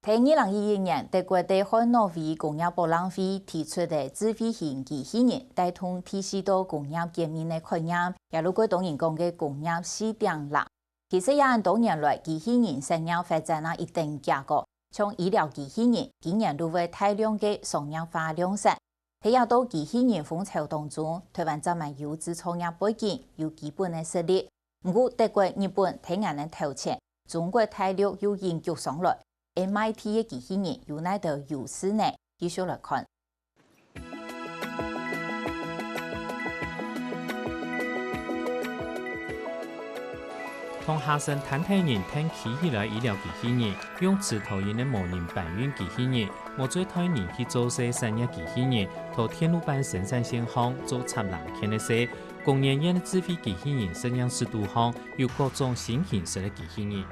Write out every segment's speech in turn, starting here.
在2011年，德国的汉诺威工业博览会提出的智慧型机器人，带动第四代工业革命的概念，也如果当然讲嘅工业4.0。其實也按多年來機器人產業發展了一定結果，像醫療機器人今年都會大量嘅商業化量產。睇下到機器人風潮當中，台灣就咪有自創業背景，有基本嘅實力。不過德國、日本睇眼能投錢，中國大陸有研究上來。MIT 嘅機器人有哪度優勢呢？繼續來看。同下身坦太人聽起起來醫療機器人，用自投影的模擬搬運機器人，模最推人去做些產業機器人，同天路板生產線行做插籃片的些，工研院的智慧機器人實驗室度行有各種新形式的機器人。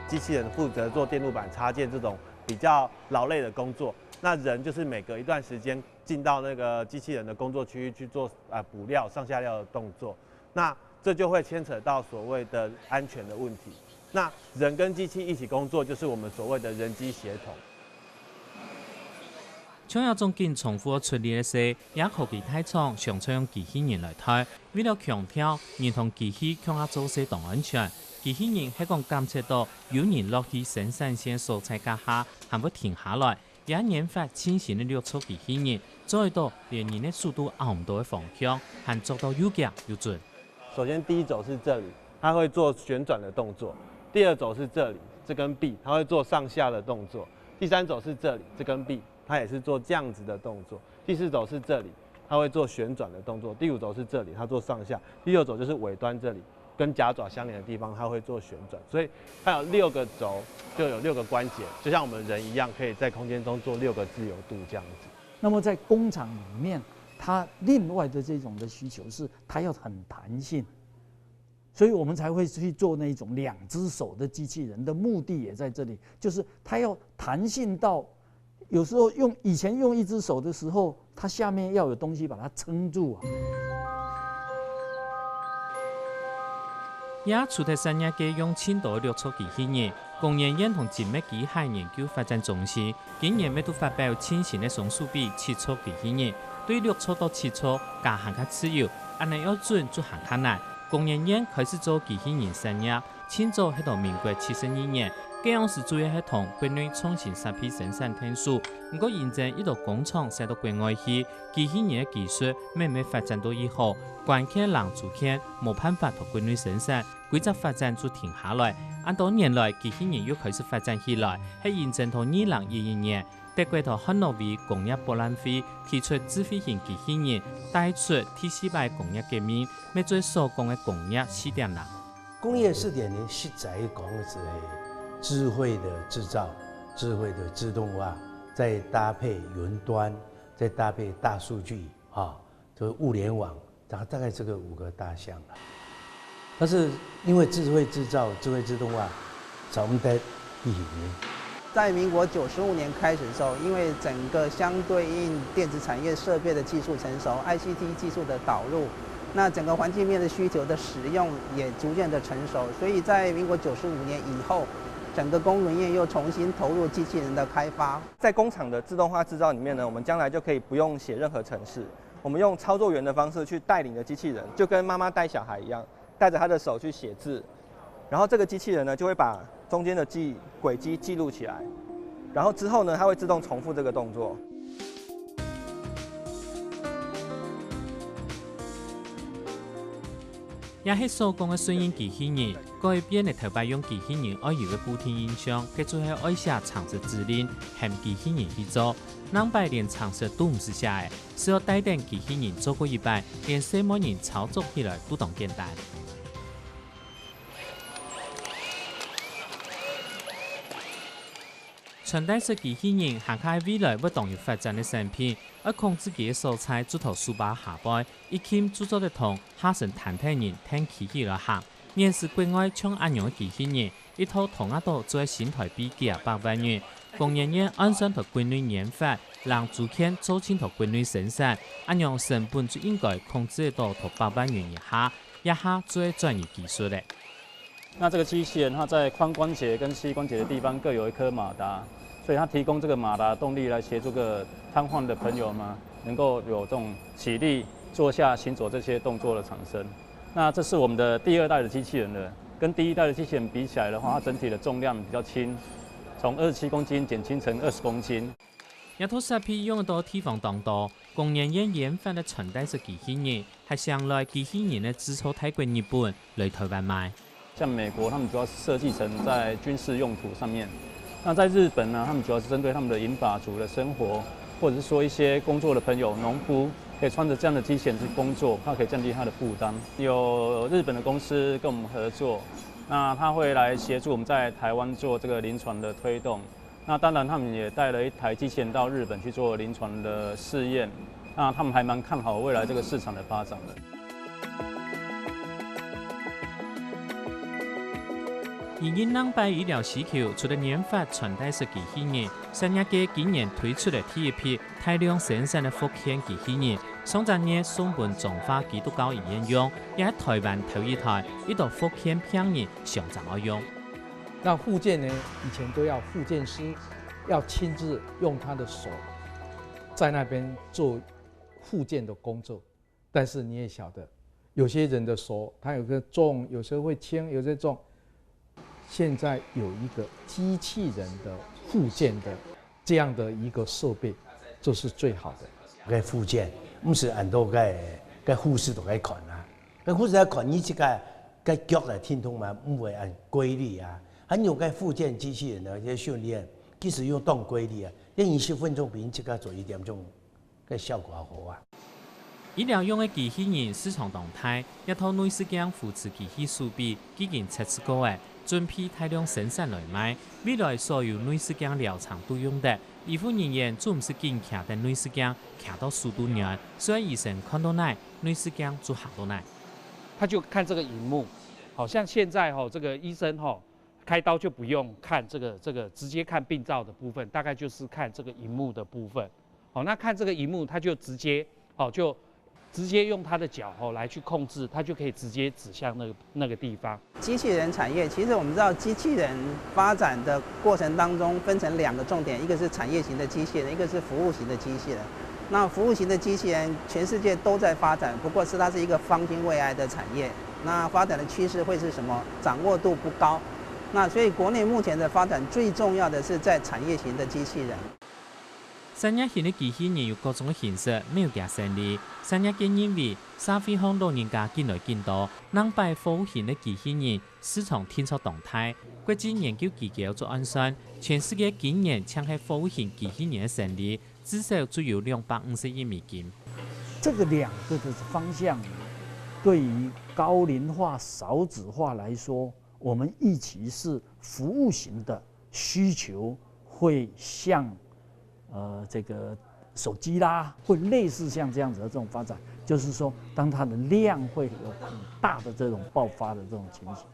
機器人負責做電路板插件這種比較勞累的工作，那人就是每隔一段時間進到那個機器人的工作區域去做補料、上下料的動作，那這就會牽扯到所謂的安全的問題。那人跟機器一起工作，就是我們所謂的人機協同。像要總經重複處理的是，也科技大廠常採用機器人來推，為了強調人同機器強壓做事同安全。機器人係講監測到有人落去生產線蔬菜架下，還會停下來，也研發輕型的掠出機器人，做到連人的速度熬唔到的方向，還做到又夾又準。首先第一軸是這裡，它會做旋轉的動作；第二軸是這裡，這根臂它會做上下的動作；第三軸是這裡，這根臂它也是做這樣子的動作；第四軸是這裡，它會做旋轉的動作；第五軸是這裡，它做上下；第六軸就是尾端這裡。跟夾爪相連的地方，它會做旋轉，所以它有6個軸，就有6個關節，就像我們人一樣，可以在空間中做6個自由度這樣子。那麼在工廠裡面，它另外的這種的需求是它要很彈性，所以我們才會去做那種2隻手的機器人的目的也在這裡，就是它要彈性到有時候以前用1隻手的時候，它下面要有東西把它撐住啊。也除咗產業界用青島掠出機器人，工研院同精密機械研究發展中心今年咪都發表輕型的松樹比切磋機器人，對掠出到切磋加行較自由，安尼要準就行較難。工研院開始做機器人產業，清早喺到民國72年，這樣是主要係同國內創新設備生產天數，不過現在一道工廠使到國外去，機器人嘅技術慢慢發展到以後，關鍵人做起冇辦法同國內生產。規則發展就停下來，按多年來機器人又開始發展起來。喺現正到2011年，德國同漢諾威工業博覽會提出智慧型機器人，帶出第4代工業革命，咩最所講嘅工業4.0。工業4.0實在講嘅係智慧的製造、智慧的自動化，再搭配雲端，再搭配大數據，就是物聯網，大概這個5個大項。但是因為智慧製造、智慧自動化，我們在第幾年？在民國95年開始的時候，因為整個相對應電子產業設備的技術成熟 ，ICT 技術的導入，那整個環境面的需求的使用也逐漸的成熟，所以在民國95年以後，整個工研院又重新投入機器人的開發。在工廠的自動化製造裡面呢，我們將來就可以不用寫任何程式，我們用操作員的方式去帶領着機器人，就跟媽媽帶小孩一樣。帶着他的手去寫字，然後這個機器人呢就會把中間的軌跡記錄起來，然後之後呢，它會自動重複這個動作。也係所講嘅順應機器人，改變嘅頭擺用機器人愛有嘅固定印象，佢就係愛寫程式指令，向機器人去做。人擺連程式都唔是寫嘅，只要帶電機器人做過一擺，連細模人操作起來都當簡單。穿戴式機器人行喺未來不斷要發展的產品，而控制佢嘅蔬菜做頭書包下擺，一兼製作得同下身坦太人聽機器來行。現時國外搶安樣嘅機器人，一套同一度做喺新台幣幾百萬元。工研院按算同國內研發，讓主權做清同國內生產，安樣成本就應該控制到800元以下，一下做專業技術咧。那这个机器人它在髋关节跟膝关节的地方各有一颗马达，所以它提供这个马达动力来协助个瘫痪的朋友们能够有这种起立、坐下、行走这些动作的产生。那这是我们的第2代的机器人了，跟第1代的机器人比起来的话，它整体的重量比较轻，从27公斤减轻成20公斤。一套设备用到地方当多，工研院研发的穿戴式机器人，还向来机器人的制造泰国、日本来台湾卖。像美国，他们主要是设计成在军事用途上面；那在日本呢，他们主要是针对他们的银发族的生活，或者是说一些工作的朋友、农夫，可以穿着这样的机器人去工作，它可以降低他的负担。有日本的公司跟我们合作，那他会来协助我们在台湾做这个临床的推动。那当然，他们也带了一台机器人到日本去做临床的试验。那他们还蛮看好未来这个市场的发展的。以因人拜医疗需求，除了研发穿戴式机器人，3月嘅今年推出了第一批大量生产的福建机器人，上昨日送本中华基督教医院用，也喺台湾头一台，一道福建病人上怎么用？那复健呢？以前都要复健师要亲自用他的手在那边做复健的工作，但是你也晓得，有些人的手他有个重，有时候会轻，有些重。现在有一个机器人的复健的这样的一个设备，这是最好的。该复健，不是按照该护士都该看啊，该护士来看你这个该脚来听筒嘛，不会按规律啊。还有该复健机器人的这训练，即使用动规律啊，那20分钟比你这个做1点钟，该效果好啊。医疗用的机器人市场动态，一套内视镜扶持机器设备已经测试过的，准批大量生产来卖。未来所有内视镜疗程都用得，医护人员总是紧徛在内视镜，徛到速度远，所以医生看到哪，内视镜就行到哪。他就看这个荧幕，好像现在这个医生开刀就不用看这个直接看病灶的部分，大概就是看这个荧幕的部分。那看这个荧幕，他就直接用他的脚来去控制，他就可以直接指向那个地方。机器人产业，其实我们知道，机器人发展的过程当中分成2个重点，一个是产业型的机器人，一个是服务型的机器人。那服务型的机器人，全世界都在发展，不过它是一个方兴未艾的产业。那发展的趋势会是什么？掌握度不高。那所以国内目前的发展最重要的是在产业型的机器人。产业型的机器人有各种的形式，没有假胜利。产业建认为，社会向老人家进来进多，能摆服务型的机器人市场天出动态。国际研究机构做暗算，全世界今年抢起服务型机器人的胜利，至少只有250亿美金。这个2个的方向，对于高龄化、少子化来说，我们预期是服务型的需求会向这个手机啦，会类似像这样子的这种发展，就是说，当它的量会有很大的这种爆发的这种情形。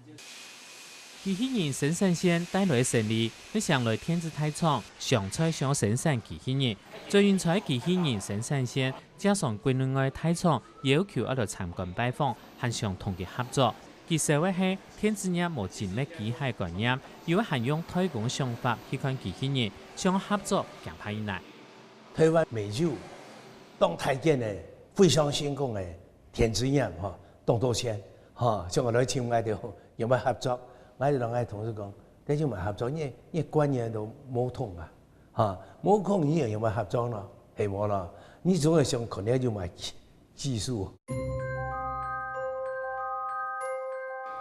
机器人生产线带来的胜利，你上来天子太厂上菜想生产机器人，最原在机器人生产线加上国内外太厂要求一路参观拜访，和上同佢合作。其实话係天子日無前咩機械概念，要係用推廣想法去看機器人，想合作強派以來。台湾美酒当台建的非常成功的天子宴动作线像我来请我哋有冇合作？我哋兩個同事講，你要唔合作，因為關嘢都冇通冇空呢樣有冇合作咯？係冇咯？你總係想可能要買技術。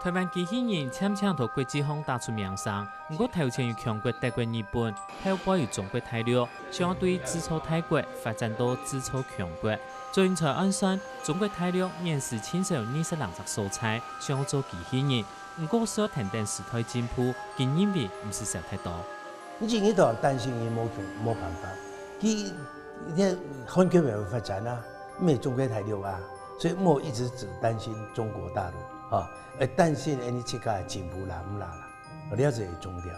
台湾機器人悄悄同國際上打出名聲，不過頭前有強國德國、日本，後背有中國大陸，相對制造大國發展到制造強國。最近才按算，中國大陸面試親手20人隻素材，想做機器人，不過所談等時代進步，佢認為唔是少太多。你自己都擔心佢冇辦法，佢很久沒有發展啦，沒中國大陸啊，所以冇一直只擔心中國大陸。但是呢，你这个进步啦，唔啦啦，我了解重点。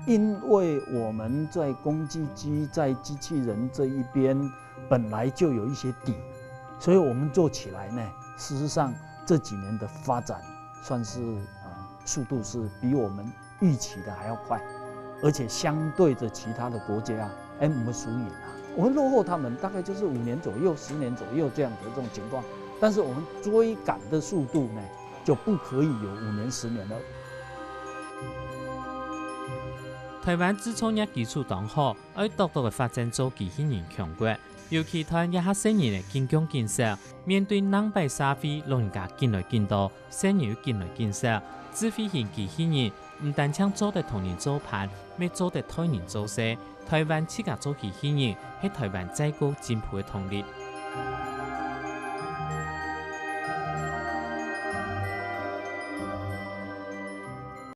因为我们在公计机在机器人这一边本来就有一些底，所以我们做起来呢，事实上这几年的发展算是速度是比我们预期的还要快，而且相对着其他的国家，我们输赢啊，我们落后他们大概就是5年左右、10年左右这样的这种情况，但是我们追赶的速度呢，就不可以有5年、10年了。台湾自创业基础当好，而独特的发展做机器人强国。尤其台湾一下生意的竞争减少，面对两败沙飞，老人家进来进多，生意又进来进少。智慧型机器人唔单抢做得同人做盘，要做得替人做事。台湾7家做机器人，係台湾再高進步嘅動力。